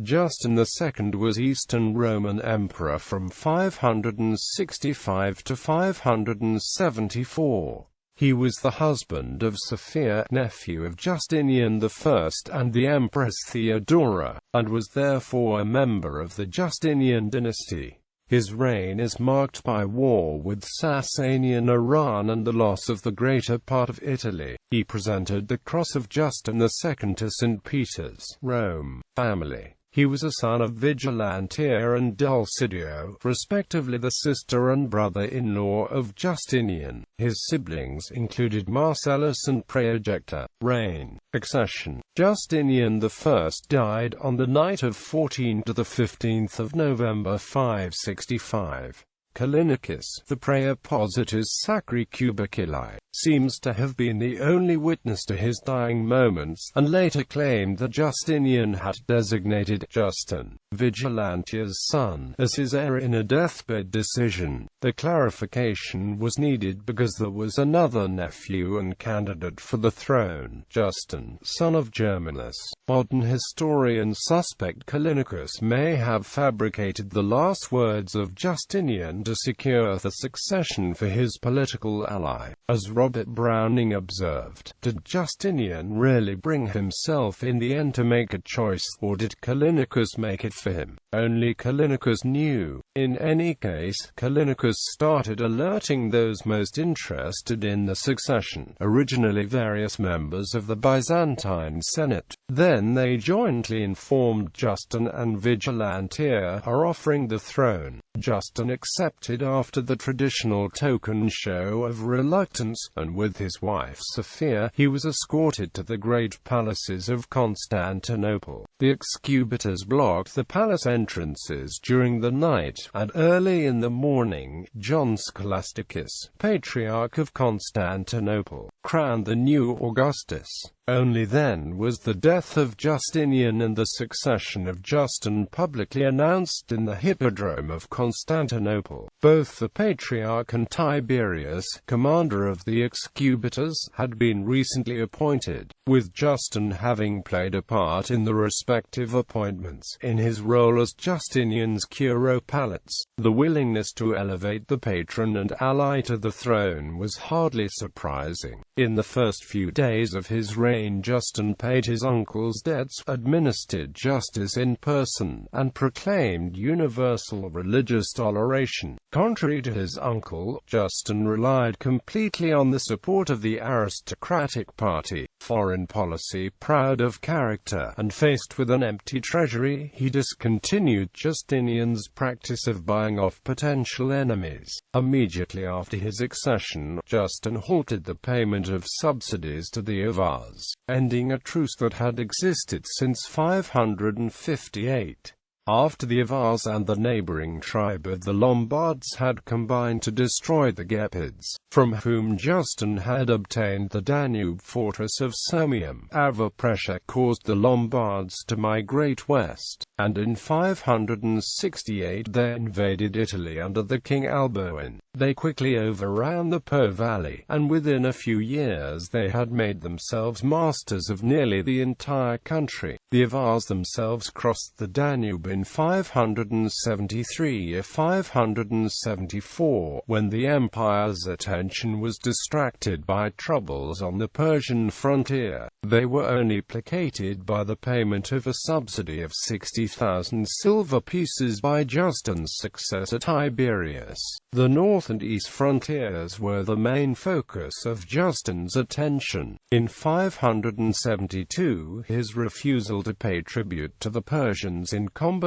Justin II was Eastern Roman Emperor from 565 to 574. He was the husband of Sophia, nephew of Justinian I and the Empress Theodora, and was therefore a member of the Justinian dynasty. His reign is marked by war with Sasanian Iran and the loss of the greater part of Italy. He presented the cross of Justin II to St. Peter's, Rome, family. He was a son of Vigilantia and Dulcidio, respectively the sister and brother-in-law of Justinian. His siblings included Marcellus and Praejecta. Reign. Accession. Justinian I died on the night of 14 to 15 November 565. Callinicus, the Praepositus Sacri Cubiculi, seems to have been the only witness to his dying moments, and later claimed that Justinian had designated Justin, Vigilantia's son, as his heir in a deathbed decision. The clarification was needed because there was another nephew and candidate for the throne, Justin, son of Germanus. Modern historians suspect Callinicus may have fabricated the last words of Justinian to secure the succession for his political ally. As Robert Browning observed, did Justinian really bring himself in the end to make a choice, or did Callinicus make it for him? Only Callinicus knew. In any case, Callinicus started alerting those most interested in the succession, originally various members of the Byzantine Senate. Then they jointly informed Justin and Vigilantia are offering the throne. Justin accepted after the traditional token show of reluctance, and with his wife Sophia, he was escorted to the great palaces of Constantinople. The executors blocked the palace entrances during the night, and early in the morning, John Scholasticus, Patriarch of Constantinople, crowned the new Augustus. Only then was the death of Justinian and the succession of Justin publicly announced in the Hippodrome of Constantinople. Both the Patriarch and Tiberius, commander of the executors, had been recently appointed, with Justin having played a part in the respective appointments. In his role as Justinian's curopalates, the willingness to elevate the patron and ally to the throne was hardly surprising. In the first few days of his reign, Justin paid his uncle's debts, administered justice in person, and proclaimed universal religious toleration. Contrary to his uncle, Justin relied completely on the support of the aristocratic party. Foreign policy proud of character, and faced with an empty treasury, he discontinued Justinian's practice of buying off potential enemies. Immediately after his accession, Justin halted the payment of subsidies to the Avars, ending a truce that had existed since 558. After the Avars and the neighboring tribe of the Lombards had combined to destroy the Gepids, from whom Justin had obtained the Danube fortress of Sirmium, Avar pressure caused the Lombards to migrate west, and in 568 they invaded Italy under the King Alboin. They quickly overran the Po Valley, and within a few years they had made themselves masters of nearly the entire country. The Avars themselves crossed the Danube in 573 or 574, when the empire's attention was distracted by troubles on the Persian frontier. They were only placated by the payment of a subsidy of 60,000 silver pieces by Justin's successor Tiberius. The north and east frontiers were the main focus of Justin's attention. In 572, his refusal to pay tribute to the Persians in combination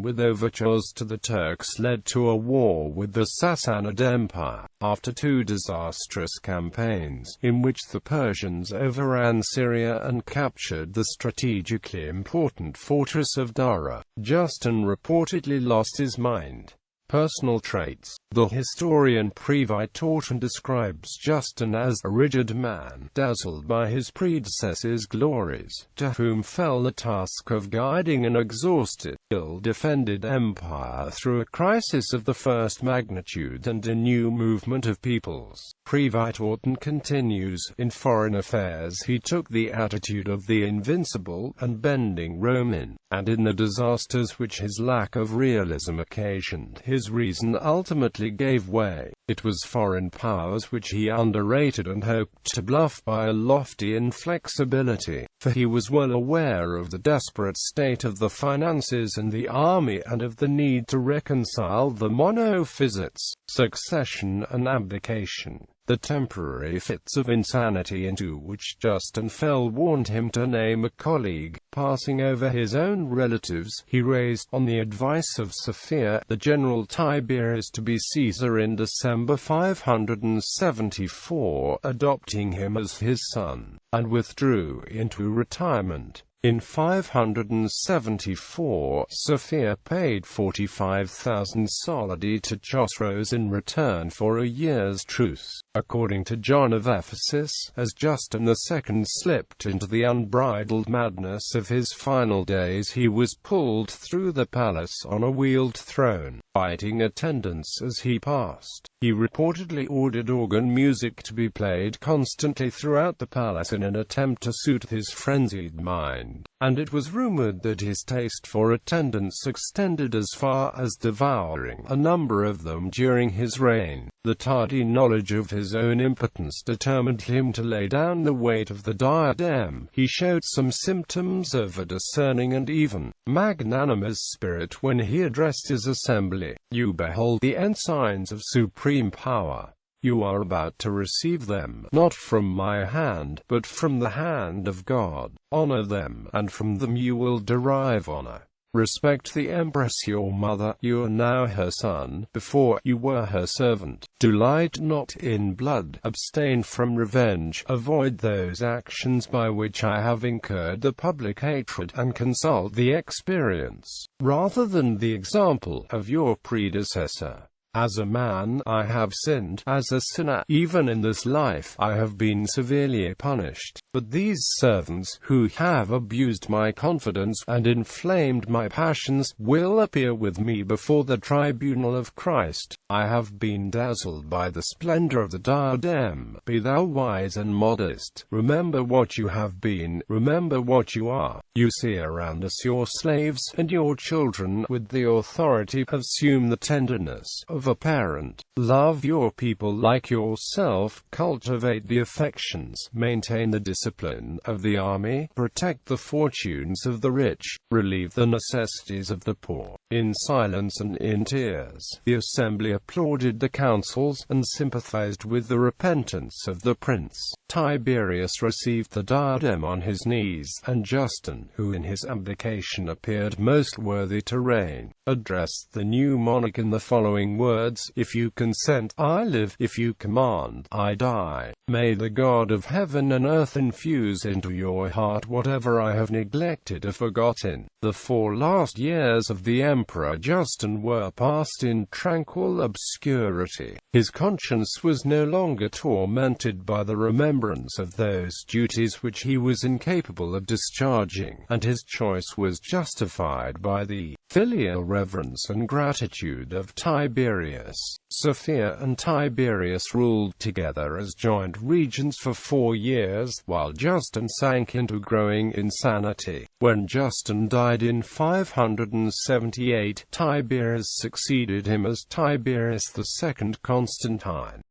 with overtures to the Turks led to a war with the Sassanid Empire. After two disastrous campaigns, in which the Persians overran Syria and captured the strategically important fortress of Dara, Justin reportedly lost his mind. Personal traits. The historian Praevitorean describes Justin as a rigid man, dazzled by his predecessor's glories, to whom fell the task of guiding an exhausted, ill-defended empire through a crisis of the first magnitude and a new movement of peoples. Praevitorean continues, in foreign affairs he took the attitude of the invincible, unbending Roman, and in the disasters which his lack of realism occasioned, his reason ultimately gave way. It was foreign powers which he underrated and hoped to bluff by a lofty inflexibility, for he was well aware of the desperate state of the finances and the army and of the need to reconcile the monophysites, succession and abdication. The temporary fits of insanity into which Justin fell warned him to name a colleague. Passing over his own relatives, he raised, on the advice of Sophia, the general Tiberius to be Caesar in December 574, adopting him as his son, and withdrew into retirement. In 574, Sophia paid 45,000 solidi to Chosroes in return for a year's truce. According to John of Ephesus, as Justin II slipped into the unbridled madness of his final days, he was pulled through the palace on a wheeled throne, fighting attendants as he passed. He reportedly ordered organ music to be played constantly throughout the palace in an attempt to suit his frenzied mind, and it was rumored that his taste for attendants extended as far as devouring a number of them during his reign. The tardy knowledge of his own impotence determined him to lay down the weight of the diadem. He showed some symptoms of a discerning and even magnanimous spirit when he addressed his assembly. "You behold the ensigns of supreme power. You are about to receive them, not from my hand, but from the hand of God. Honor them, and from them you will derive honor. Respect the Empress your mother. You are now her son, before you were her servant. Delight not in blood, abstain from revenge, avoid those actions by which I have incurred the public hatred, and consult the experience, rather than the example, of your predecessor. As a man, I have sinned. As a sinner, even in this life, I have been severely punished. But these servants, who have abused my confidence and inflamed my passions, will appear with me before the tribunal of Christ. I have been dazzled by the splendor of the diadem. Be thou wise and modest. Remember what you have been. Remember what you are. You see around us your slaves and your children. With the authority, assume the tenderness of a parent. Love your people like yourself. Cultivate the affections. Maintain the discipline of the army. Protect the fortunes of the rich. Relieve the necessities of the poor. In silence and in tears, the assembly applauded the counsels, and sympathized with the repentance of the prince. Tiberius received the diadem on his knees, and Justin, who in his abdication appeared most worthy to reign, addressed the new monarch in the following words: "If you consent, I live; if you command, I die. May the God of heaven and earth infuse into your heart whatever I have neglected or forgotten." The 4 last years of the Emperor Justin were passed in tranquil obscurity. His conscience was no longer tormented by the remembrance of those duties which he was incapable of discharging, and his choice was justified by the filial reverence and gratitude of Tiberius. Sophia and Tiberius ruled together as joint regents for 4 years, while Justin sank into growing insanity. When Justin died in 578, Tiberius succeeded him as Tiberius II Constantine.